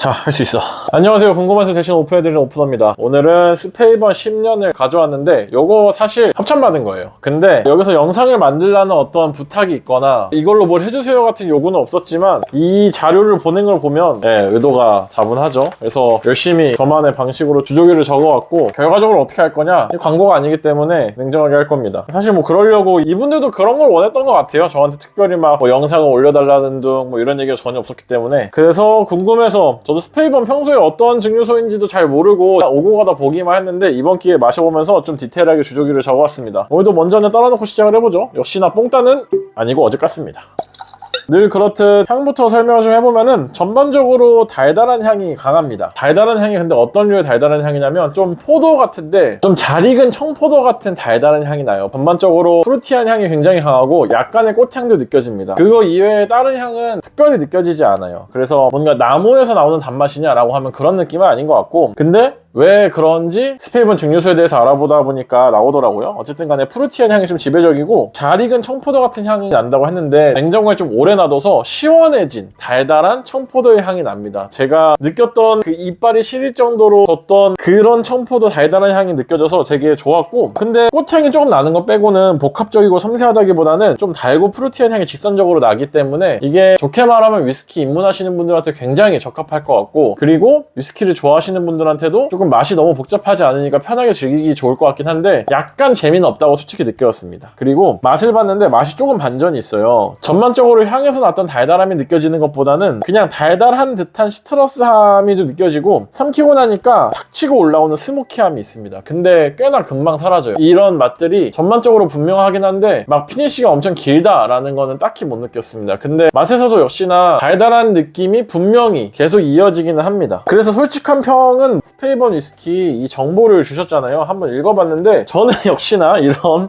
자, 할 수 있어. 안녕하세요. 궁금해서 대신 오픈해드리는 오프너입니다. 오늘은 스페이번 10년을 가져왔는데 요거 사실 협찬받은 거예요. 근데 여기서 영상을 만들라는 어떤 부탁이 있거나 이걸로 뭘 해주세요 같은 요구는 없었지만 이 자료를 보낸 걸 보면 의도가 다분하죠. 그래서 열심히 저만의 방식으로 주조기를 적어왔고 결과적으로 어떻게 할 거냐? 광고가 아니기 때문에 냉정하게 할 겁니다. 사실 뭐 그러려고 이분들도 그런 걸 원했던 것 같아요. 저한테 특별히 막 뭐 영상을 올려달라는 등 뭐 이런 얘기가 전혀 없었기 때문에. 그래서 궁금해서 저도 스페이번 평소에 어떤 증류소인지도 잘 모르고 오고 가다 보기만 했는데 이번 기회에 마셔보면서 좀 디테일하게 주조기를 적어왔습니다. 오늘도 먼저는 따라놓고 시작을 해보죠. 역시나 뽕따는 아니고 어제 깠습니다. 늘 그렇듯 향부터 설명을 좀 해보면은 전반적으로 달달한 향이 강합니다. 달달한 향이 근데 어떤 류의 달달한 향이냐면 좀 포도 같은데 좀 잘 익은 청포도 같은 달달한 향이 나요. 전반적으로 프루티한 향이 굉장히 강하고 약간의 꽃향도 느껴집니다. 그거 이외에 다른 향은 특별히 느껴지지 않아요. 그래서 뭔가 나무에서 나오는 단맛이냐라고 하면 그런 느낌은 아닌 것 같고, 근데 왜 그런지 스페이번 증류소에 대해서 알아보다 보니까 나오더라고요. 어쨌든 간에 프루티한 향이 좀 지배적이고 잘 익은 청포도 같은 향이 난다고 했는데 냉장고에 좀 오래 놔둬서 시원해진 달달한 청포도의 향이 납니다. 제가 느꼈던 그 이빨이 시릴 정도로 뒀던 그런 청포도 달달한 향이 느껴져서 되게 좋았고, 근데 꽃향이 조금 나는 거 빼고는 복합적이고 섬세하다기보다는 좀 달고 프루티한 향이 직선적으로 나기 때문에 이게 좋게 말하면 위스키 입문하시는 분들한테 굉장히 적합할 것 같고, 그리고 위스키를 좋아하시는 분들한테도 조금 맛이 너무 복잡하지 않으니까 편하게 즐기기 좋을 것 같긴 한데 약간 재미는 없다고 솔직히 느꼈습니다. 그리고 맛을 봤는데 맛이 조금 반전이 있어요. 전반적으로 향에서 났던 달달함이 느껴지는 것보다는 그냥 달달한 듯한 시트러스함이 좀 느껴지고 삼키고 나니까 탁 치고 올라오는 스모키함이 있습니다. 근데 꽤나 금방 사라져요. 이런 맛들이 전반적으로 분명하긴 한데 막 피니쉬가 엄청 길다라는 거는 딱히 못 느꼈습니다. 근데 맛에서도 역시나 달달한 느낌이 분명히 계속 이어지기는 합니다. 그래서 솔직한 평은 스페이번 위스키 이 정보를 주셨잖아요. 한번 읽어봤는데 저는 역시나 이런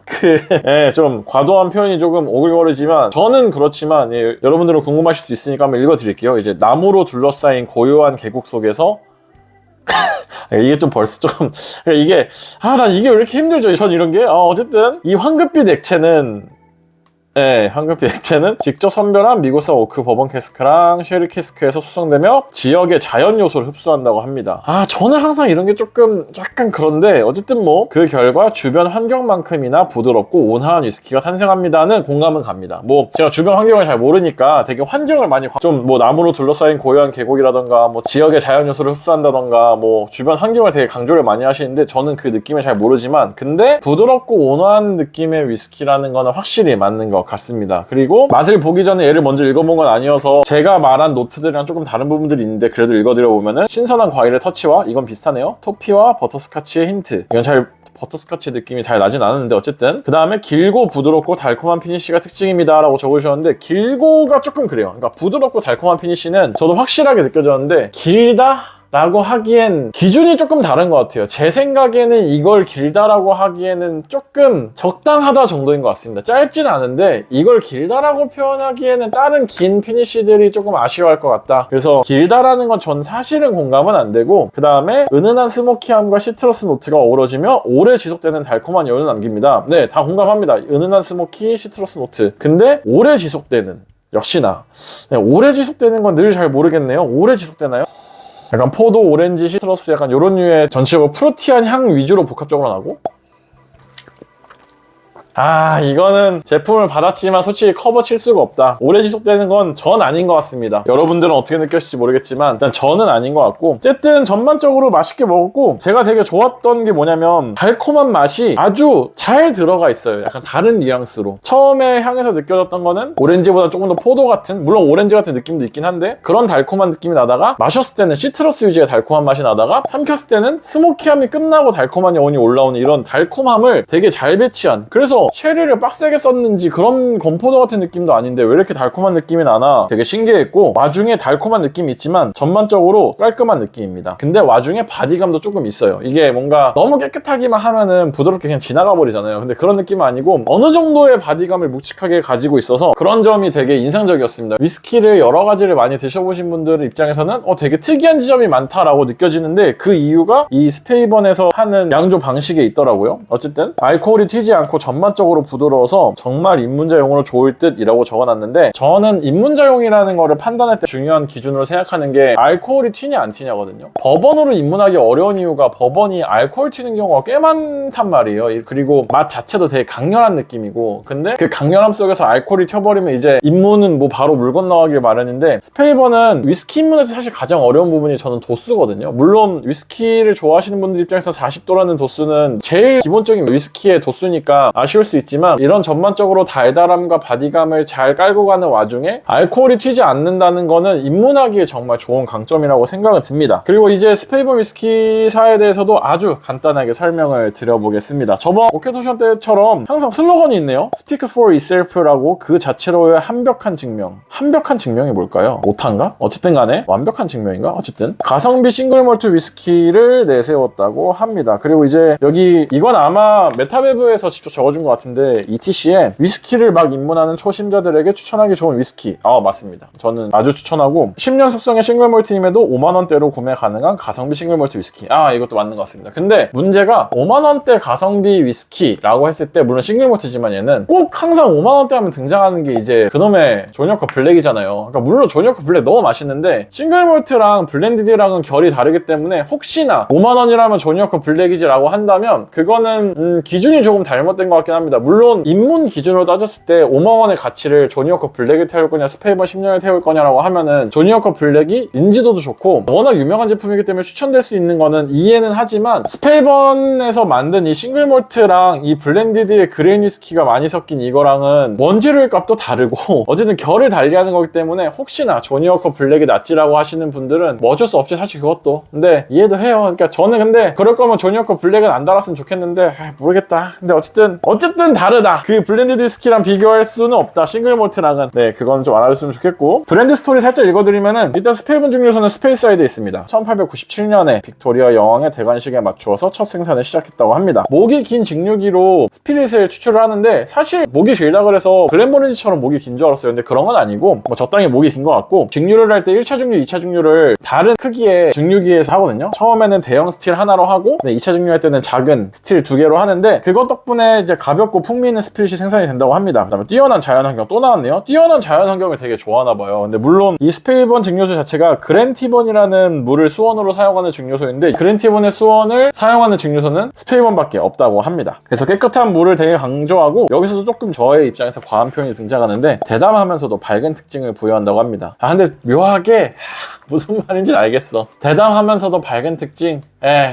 좀 과도한 표현이 조금 오글거리지만 저는 그렇지만 여러분들은 궁금하실 수 있으니까 한번 읽어드릴게요. 이제 나무로 둘러싸인 고요한 계곡 속에서 이게 좀 벌써 조금 이게 난 이게 왜 이렇게 힘들죠? 전 이런 게 어쨌든 이 황금빛 액체는 황금빛 액체는 직접 선별한 미고사 오크 버번 캐스크랑 쉐리 캐스크에서 수성되며 지역의 자연 요소를 흡수한다고 합니다. 저는 항상 이런 게 조금 약간 그런데 어쨌든 뭐 그 결과 주변 환경만큼이나 부드럽고 온화한 위스키가 탄생합니다는 공감은 갑니다. 뭐 제가 주변 환경을 잘 모르니까 되게 환경을 많이 좀 뭐 나무로 둘러싸인 고요한 계곡이라던가 뭐 지역의 자연 요소를 흡수한다던가 뭐 주변 환경을 되게 강조를 많이 하시는데 저는 그 느낌을 잘 모르지만 근데 부드럽고 온화한 느낌의 위스키라는 거는 확실히 맞는 것 같습니다. 그리고 맛을 보기 전에 얘를 먼저 읽어본 건 아니어서 제가 말한 노트들이랑 조금 다른 부분들이 있는데 그래도 읽어드려보면은 신선한 과일의 터치와 이건 비슷하네요. 토피와 버터스카치의 힌트. 이건 잘 버터스카치 느낌이 잘 나진 않았는데 어쨌든 그 다음에 길고 부드럽고 달콤한 피니쉬가 특징입니다 라고 적어주셨는데 길고가 조금 그래요. 그러니까 부드럽고 달콤한 피니쉬는 저도 확실하게 느껴졌는데 길다? 라고 하기엔 기준이 조금 다른 것 같아요. 제 생각에는 이걸 길다라고 하기에는 조금 적당하다 정도인 것 같습니다. 짧진 않은데 이걸 길다라고 표현하기에는 다른 긴 피니쉬들이 조금 아쉬워할 것 같다. 그래서 길다라는 건 전 사실은 공감은 안 되고 그 다음에 은은한 스모키함과 시트러스 노트가 어우러지며 오래 지속되는 달콤한 여운을 남깁니다. 네, 다 공감합니다. 은은한 스모키, 시트러스 노트. 근데 오래 지속되는 역시나 오래 지속되는 건 늘 잘 모르겠네요. 오래 지속되나요? 약간 포도, 오렌지, 시트러스 약간 요런 류의 전체적으로 프루티한 향 위주로 복합적으로 나고 이거는 제품을 받았지만 솔직히 커버 칠 수가 없다. 오래 지속되는 건 전 아닌 것 같습니다. 여러분들은 어떻게 느꼈을지 모르겠지만 일단 저는 아닌 것 같고 어쨌든 전반적으로 맛있게 먹었고 제가 되게 좋았던 게 뭐냐면 달콤한 맛이 아주 잘 들어가 있어요. 약간 다른 뉘앙스로 처음에 향에서 느껴졌던 거는 오렌지보다 조금 더 포도 같은, 물론 오렌지 같은 느낌도 있긴 한데 그런 달콤한 느낌이 나다가 마셨을 때는 시트러스 유지의 달콤한 맛이 나다가 삼켰을 때는 스모키함이 끝나고 달콤한 여운이 올라오는 이런 달콤함을 되게 잘 배치한, 그래서 쉐리를 빡세게 썼는지 그런 건포도 같은 느낌도 아닌데 왜 이렇게 달콤한 느낌이 나나 되게 신기했고 와중에 달콤한 느낌이 있지만 전반적으로 깔끔한 느낌입니다. 근데 와중에 바디감도 조금 있어요. 이게 뭔가 너무 깨끗하기만 하면은 부드럽게 그냥 지나가 버리잖아요. 근데 그런 느낌은 아니고 어느 정도의 바디감을 묵직하게 가지고 있어서 그런 점이 되게 인상적이었습니다. 위스키를 여러 가지를 많이 드셔보신 분들 입장에서는 되게 특이한 지점이 많다라고 느껴지는데 그 이유가 이 스페이번에서 하는 양조 방식에 있더라고요. 어쨌든 알코올이 튀지 않고 전반 전반적으로 부드러워서 정말 입문자용으로 좋을 듯이라고 적어놨는데, 저는 입문자용이라는 거를 판단할 때 중요한 기준으로 생각하는 게 알코올이 튀냐 안 튀냐거든요. 버번으로 입문하기 어려운 이유가 버번이 알코올 튀는 경우가 꽤 많단 말이에요. 그리고 맛 자체도 되게 강렬한 느낌이고, 근데 그 강렬함 속에서 알코올이 튀어버리면 이제 입문은 뭐 바로 물 건너가길 마련인데, 스페이버는 위스키 입문에서 사실 가장 어려운 부분이 저는 도수거든요. 물론 위스키를 좋아하시는 분들 입장에서 40도라는 도수는 제일 기본적인 위스키의 도수니까 아쉬울 수 있지만, 이런 전반적으로 달달함과 바디감을 잘 깔고 가는 와중에 알코올이 튀지 않는다는 거는 입문하기에 정말 좋은 강점이라고 생각은 듭니다. 그리고 이제 스페이버 위스키사에 대해서도 아주 간단하게 설명을 드려보겠습니다. 저번 오케토션 때처럼 항상 슬로건이 있네요. Speak for yourself라고, 그 자체로의 완벽한 증명. 완벽한 증명이 뭘까요? 오탄가? 어쨌든 간에 완벽한 증명인가? 어쨌든 가성비 싱글몰트 위스키를 내세웠다고 합니다. 그리고 이제 여기 이건 아마 메타베브에서 직접 적어준 것 같은데, ETC에 위스키를 막 입문하는 초심자들에게 추천하기 좋은 위스키. 맞습니다. 저는 아주 추천하고, 10년 숙성의 싱글몰트임에도 5만원대로 구매 가능한 가성비 싱글몰트 위스키. 이것도 맞는 것 같습니다. 근데 문제가 5만원대 가성비 위스키라고 했을 때, 물론 싱글몰트지만 얘는 꼭 항상 5만원대 하면 등장하는 게 이제 그놈의 조니워커 블랙이잖아요. 그러니까 물론 조니워커 블랙 너무 맛있는데 싱글몰트랑 블렌디드랑은 결이 다르기 때문에, 혹시나 5만원이라면 조니워커 블랙이지라고 한다면 그거는 기준이 조금 잘못된 것 같긴 합니다. 물론 입문 기준으로 따졌을 때 5만원의 가치를 조니워커 블랙에 태울 거냐 스페이번 10년에 태울 거냐라고 하면은 조니워커 블랙이 인지도도 좋고 워낙 유명한 제품이기 때문에 추천될 수 있는 거는 이해는 하지만, 스페이번에서 만든 이 싱글몰트랑 이 블렌디드의 그레인 위스키가 많이 섞인 이거랑은 원재료의 값도 다르고 어쨌든 결을 달리하는 거기 때문에, 혹시나 조니워커 블랙이 낫지라고 하시는 분들은 뭐 어쩔 수 없지 사실 그것도. 근데 이해도 해요. 그러니까 저는 근데 그럴 거면 조니워커 블랙은 안 달았으면 좋겠는데 모르겠다. 근데 어쨌든 다르다. 그 블렌디드 위스키랑 비교할 수는 없다. 싱글몰트랑은. 네, 그건 좀 알아줬으면 좋겠고, 브랜드 스토리 살짝 읽어드리면은, 일단 스페이번 증류소는 스페이사이드에 있습니다. 1897년에 빅토리아 여왕의 대관식에 맞추어서 첫 생산을 시작했다고 합니다. 목이 긴 증류기로 스피릿을 추출을 하는데, 사실 목이 길다 그래서 글렌모리지처럼 목이 긴 줄 알았어요. 근데 그런 건 아니고 뭐 적당히 목이 긴 것 같고, 증류를 할 때 1차 증류, 2차 증류를 다른 크기의 증류기에서 하거든요. 처음에는 대형 스틸 하나로 하고, 2차 증류할 때는 작은 스틸 2개로 하는데, 그것 덕분에 이제 가볍고 풍미 있는 스피릿이 생산이 된다고 합니다. 그다음에 뛰어난 자연환경 또 나왔네요. 뛰어난 자연환경을 되게 좋아하나 봐요. 근데 물론 이 스페이번 증류소 자체가 그랜티번이라는 물을 수원으로 사용하는 증류소인데, 그랜티번의 수원을 사용하는 증류소는 스페이번밖에 없다고 합니다. 그래서 깨끗한 물을 되게 강조하고, 여기서도 조금 저의 입장에서 과한 표현이 등장하는데, 대담하면서도 밝은 특징을 부여한다고 합니다. 근데 묘하게 무슨 말인지 알겠어. 대담하면서도 밝은 특징.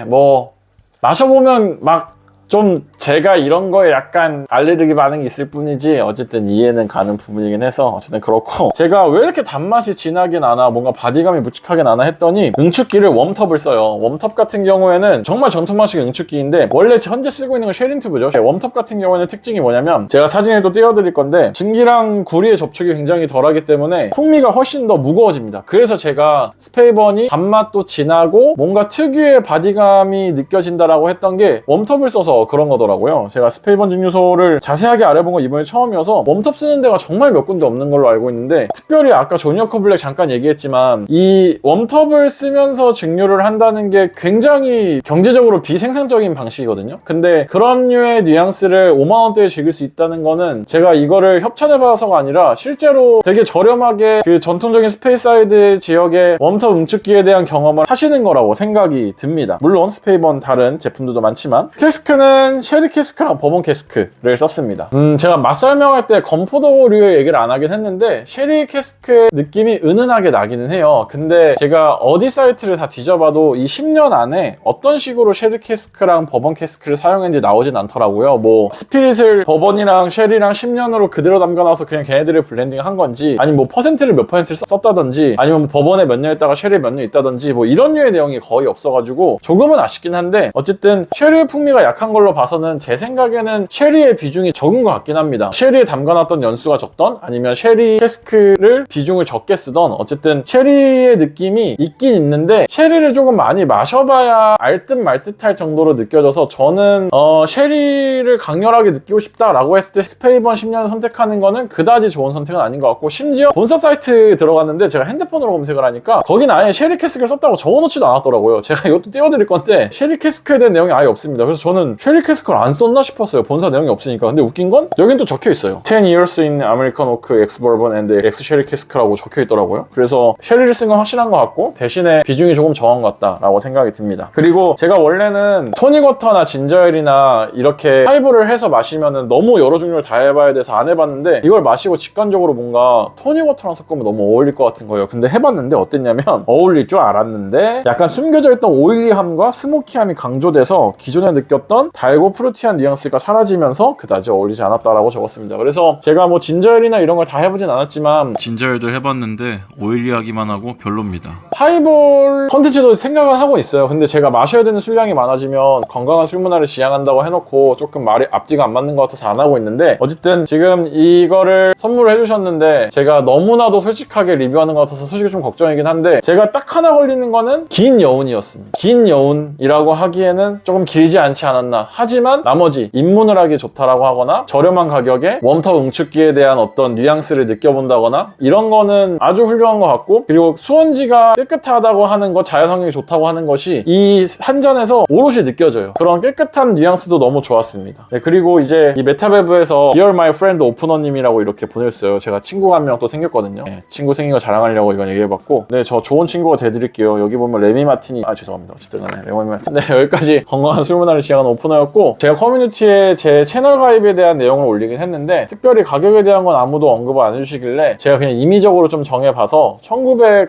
뭐 마셔보면 막 좀 제가 이런 거에 약간 알레르기 반응이 있을 뿐이지 어쨌든 이해는 가는 부분이긴 해서 어쨌든 그렇고, 제가 왜 이렇게 단맛이 진하게 나나, 뭔가 바디감이 묵직하게 나나 했더니 응축기를 웜텁을 써요. 웜텁 같은 경우에는 정말 전통방식의 응축기인데, 원래 현재 쓰고 있는 건 쉐링튜브죠. 웜텁 같은 경우에는 특징이 뭐냐면, 제가 사진에도 띄워드릴 건데, 증기랑 구리의 접촉이 굉장히 덜하기 때문에 풍미가 훨씬 더 무거워집니다. 그래서 제가 스페이번이 단맛도 진하고 뭔가 특유의 바디감이 느껴진다라고 했던 게 웜텁을 써서 그런 거더라고요. 제가 스페이번 증류소를 자세하게 알아본 건 이번에 처음이어서 웜텁 쓰는 데가 정말 몇 군데 없는 걸로 알고 있는데, 특별히 아까 조니워커 블랙 잠깐 얘기했지만 이 웜텁을 쓰면서 증류를 한다는 게 굉장히 경제적으로 비생산적인 방식이거든요. 근데 그런 류의 뉘앙스를 5만원대에 즐길 수 있다는 거는, 제가 이거를 협찬해봐서가 아니라 실제로 되게 저렴하게 그 전통적인 스페이사이드 지역의 웜텁 응축기에 대한 경험을 하시는 거라고 생각이 듭니다. 물론 스페이번 다른 제품들도 많지만, 캐스크는 쉐리 캐스크랑 버번 캐스크를 썼습니다. 제가 맛 설명할 때 건포도류의 얘기를 안 하긴 했는데, 쉐리 캐스크의 느낌이 은은하게 나기는 해요. 근데 제가 어디 사이트를 다 뒤져봐도 이 10년 안에 어떤 식으로 쉐리 캐스크랑 버번 캐스크를 사용했는지 나오진 않더라고요. 뭐 스피릿을 버번이랑 쉐리랑 10년으로 그대로 담가놔서 그냥 걔네들을 블렌딩 한 건지, 아니면 뭐 퍼센트를 몇 퍼센트를 썼다든지, 아니면 버번에 몇 년 있다가 쉐리에 몇 년 있다든지, 뭐 이런 류의 내용이 거의 없어가지고 조금은 아쉽긴 한데, 어쨌든 쉐리의 풍미가 약한 걸로 봐서는 제 생각에는 쉐리의 비중이 적은 것 같긴 합니다. 쉐리에 담가놨던 연수가 적던, 아니면 쉐리 캐스크를 비중을 적게 쓰던, 어쨌든 쉐리의 느낌이 있긴 있는데, 쉐리를 조금 많이 마셔봐야 알 듯 말 듯 할 정도로 느껴져서, 저는 쉐리를 강렬하게 느끼고 싶다라고 했을 때 스페이번 10년을 선택하는 거는 그다지 좋은 선택은 아닌 것 같고, 심지어 본사 사이트 들어갔는데 제가 핸드폰으로 검색을 하니까 거긴 아예 쉐리 캐스크를 썼다고 적어놓지도 않았더라고요. 제가 이것도 띄워드릴 건데 쉐리 캐스크에 대한 내용이 아예 없습니다. 그래서 저는 쉐리 캐스크를 안 썼나 싶었어요. 본사 내용이 없으니까. 근데 웃긴 건 여긴 또 적혀 있어요. 10 years in American Oak X Bourbon and X Sherry Cask라고 적혀 있더라고요. 그래서 쉐리를 쓴 건 확실한 것 같고 대신에 비중이 조금 적은 것 같다라고 생각이 듭니다. 그리고 제가 원래는 토닉워터나 진저엘이나 이렇게 하이볼을 해서 마시면은 너무 여러 종류를 다 해봐야 돼서 안 해봤는데 이걸 마시고 직관적으로 뭔가 토닉워터랑 섞으면 너무 어울릴 것 같은 거예요. 근데 해봤는데 어땠냐면 어울릴 줄 알았는데 약간 숨겨져 있던 오일리함과 스모키함이 강조돼서 기존에 느꼈던 달고 프루티한 뉘앙스가 사라지면서 그다지 어울리지 않았다라고 적었습니다. 그래서 제가 뭐 진저엘이나 이런 걸 다 해보진 않았지만 진저엘도 해봤는데 오일리하기만 하고 별로입니다. 하이볼 컨텐츠도 생각은 하고 있어요. 근데 제가 마셔야 되는 술량이 많아지면 건강한 술 문화를 지향한다고 해놓고 조금 말이 앞뒤가 안 맞는 것 같아서 안 하고 있는데 어쨌든 지금 이거를 선물을 해주셨는데 제가 너무나도 솔직하게 리뷰하는 것 같아서 솔직히 좀 걱정이긴 한데 제가 딱 하나 걸리는 거는 긴 여운이었습니다. 긴 여운이라고 하기에는 조금 길지 않지 않았나. 하지만 나머지 입문을 하기 좋다라고 하거나 저렴한 가격에 웜터 응축기에 대한 어떤 뉘앙스를 느껴본다거나 이런 거는 아주 훌륭한 것 같고 그리고 수온지가 깨끗하다고 하는 거 자연 환경이 좋다고 하는 것이 이 한 잔에서 오롯이 느껴져요. 그런 깨끗한 뉘앙스도 너무 좋았습니다. 네, 그리고 이제 이 메타베브에서 Dear My Friend 오프너님이라고 이렇게 보냈어요. 제가 친구가 한 명 또 생겼거든요. 네, 친구 생긴 거 자랑하려고 이건 얘기해봤고 네, 저 좋은 친구가 돼드릴게요. 여기 보면 레미 마티니 죄송합니다. 어쨌든 간에 레미 마티니 네, 여기까지 건강한 술 문화를 지향하는 오프너였고 제가 커뮤니티에 제 채널 가입에 대한 내용을 올리긴 했는데 특별히 가격에 대한 건 아무도 언급을 안 해주시길래 제가 그냥 임의적으로 좀 정해봐서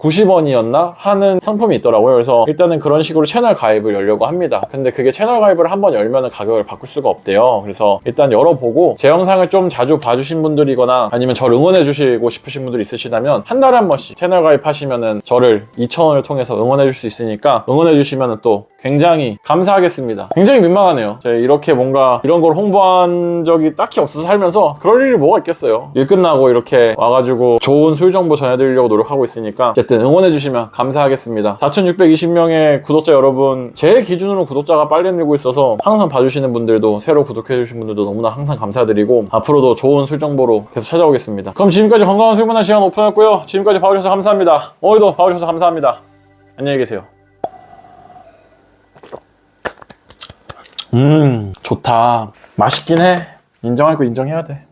1990원이었나 하는 상품이 있더라고요. 그래서 일단은 그런 식으로 채널 가입을 열려고 합니다. 근데 그게 채널 가입을 한번 열면은 가격을 바꿀 수가 없대요. 그래서 일단 열어보고 제 영상을 좀 자주 봐주신 분들이거나 아니면 저를 응원해주시고 싶으신 분들이 있으시다면 한 달에 한 번씩 채널 가입하시면은 저를 2,000원을 통해서 응원해줄 수 있으니까 응원해주시면은 또 굉장히 감사하겠습니다. 굉장히 민망하네요. 제가 이렇게 뭔가 이런 걸 홍보한 적이 딱히 없어서 살면서 그럴 일이 뭐가 있겠어요. 일 끝나고 이렇게 와가지고 좋은 술 정보 전해드리려고 노력하고 있으니까 어쨌든 응원해주시면 감사하겠습니다. 4,620명의 구독자 여러분 제 기준으로 구독자가 빨리 늘고 있어서 항상 봐주시는 분들도 새로 구독해주신 분들도 너무나 항상 감사드리고 앞으로도 좋은 술 정보로 계속 찾아오겠습니다. 그럼 지금까지 건강한 술 문화 시간 오픈했고요. 지금까지 봐주셔서 감사합니다. 오늘도 봐주셔서 감사합니다. 안녕히 계세요. 좋다. 맛있긴 해. 인정할 거 인정해야 돼.